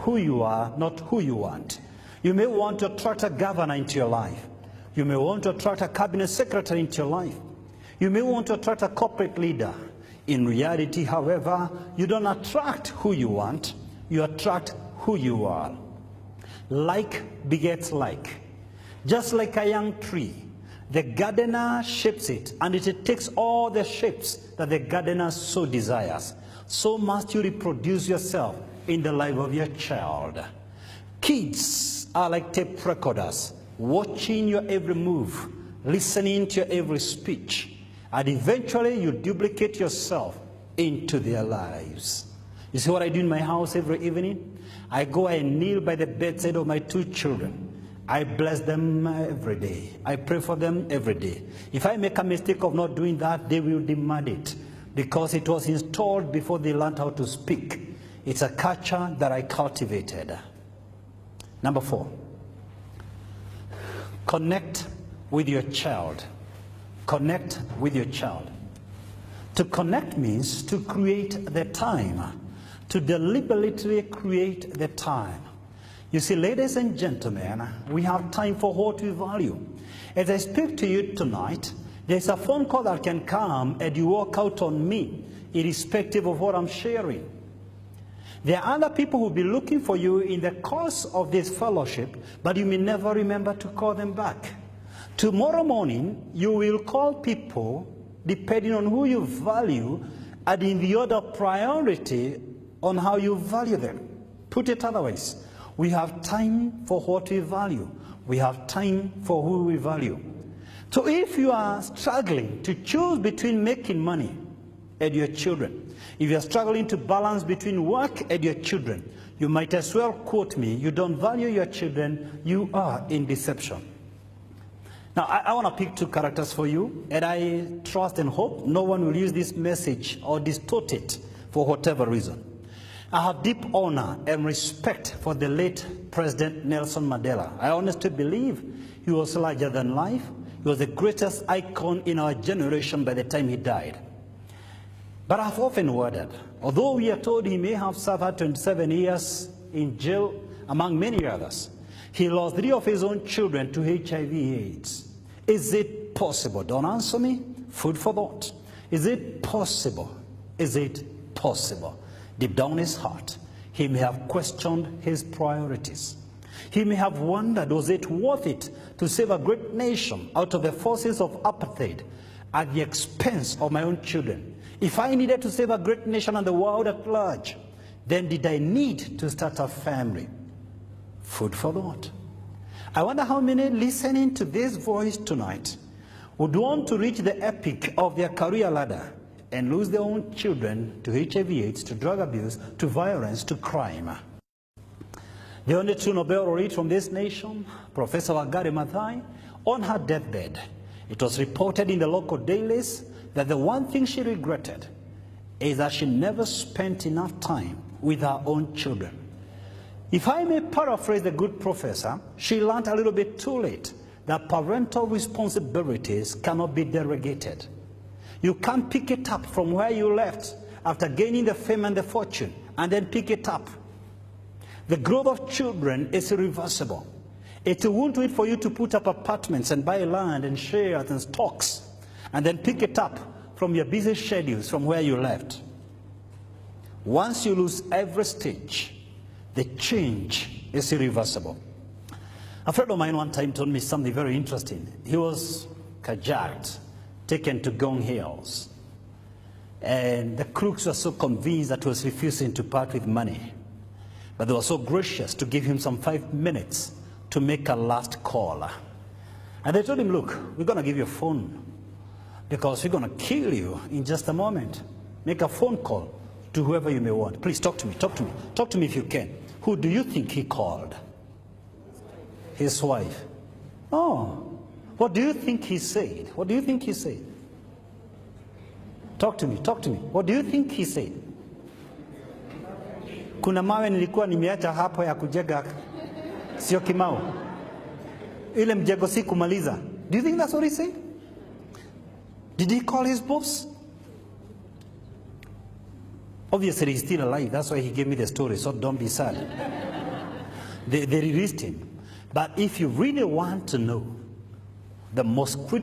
who you are, not who you want. You may want to attract a governor into your life. You may want to attract a cabinet secretary into your life. You may want to attract a corporate leader. In reality, however, you don't attract who you want, you attract who you are. Like begets like. Just like a young tree, the gardener shapes it, and it takes all the shapes that the gardener so desires. So must you reproduce yourself in the life of your child. Kids are like tape recorders, watching your every move, listening to your every speech, and eventually you duplicate yourself into their lives. You see what I do in my house every evening? I go and kneel by the bedside of my two children. I bless them every day. I pray for them every day. If I make a mistake of not doing that, they will demand it, because it was installed before they learned how to speak. It's a culture that I cultivated. Number 4, connect with your child. Connect with your child. To connect means to create the time, to deliberately create the time. You see, ladies and gentlemen, we have time for what we value. As I speak to you tonight, there's a phone call that can come and you walk out on me, irrespective of what I'm sharing. There are other people who will be looking for you in the course of this fellowship, but you may never remember to call them back. Tomorrow morning, you will call people depending on who you value and in the order of priority on how you value them. Put it otherwise, we have time for what we value. We have time for who we value. So if you are struggling to choose between making money and your children, if you are struggling to balance between work and your children, you might as well quote me, you don't value your children, you are in deception. Now, I want to pick 2 characters for you, and I trust and hope no one will use this message or distort it for whatever reason. I have deep honor and respect for the late President Nelson Mandela. I honestly believe he was larger than life. He was the greatest icon in our generation by the time he died. But I've often wondered, although we are told he may have suffered 27 years in jail, among many others, he lost 3 of his own children to HIV/AIDS. Is it possible? Don't answer me. Food for thought. Is it possible? Is it possible? Deep down in his heart, he may have questioned his priorities. He may have wondered, was it worth it to save a great nation out of the forces of apartheid at the expense of my own children? If I needed to save a great nation and the world at large, then did I need to start a family? Food for thought. I wonder how many listening to this voice tonight would want to reach the epic of their career ladder and lose their own children to HIV/AIDS, to drug abuse, to violence, to crime. The only true Nobel laureate from this nation, Professor Wangari Maathai, on her deathbed, it was reported in the local dailies that the one thing she regretted is that she never spent enough time with her own children. If I may paraphrase the good professor, she learned a little bit too late that parental responsibilities cannot be delegated. You can't pick it up from where you left after gaining the fame and the fortune and then pick it up. The growth of children is irreversible. It won't wait for you to put up apartments and buy land and shares and stocks and then pick it up from your busy schedules from where you left. Once you lose every stage, the change is irreversible. A friend of mine one time told me something very interesting. He was carjacked, taken to Gong Hills, and the crooks were so convinced that he was refusing to part with money. But they were so gracious to give him some 5 minutes to make a last call. And they told him, look, we're going to give you a phone because we're going to kill you in just a moment. Make a phone call to whoever you may want. Please talk to me, talk to me. Talk to me if you can. Who do you think he called? His wife. Oh, what do you think he said? What do you think he said? Talk to me, talk to me. What do you think he said? Kuna mawe nilikuwa nimeacha hapo ya kujenga, sio kimao. Ile mjengo si kumaliza. Do you think that's what he said? Did he call his boss? Obviously, he's still alive. That's why he gave me the story, so don't be sad. They released him. But if you really want to know the most critical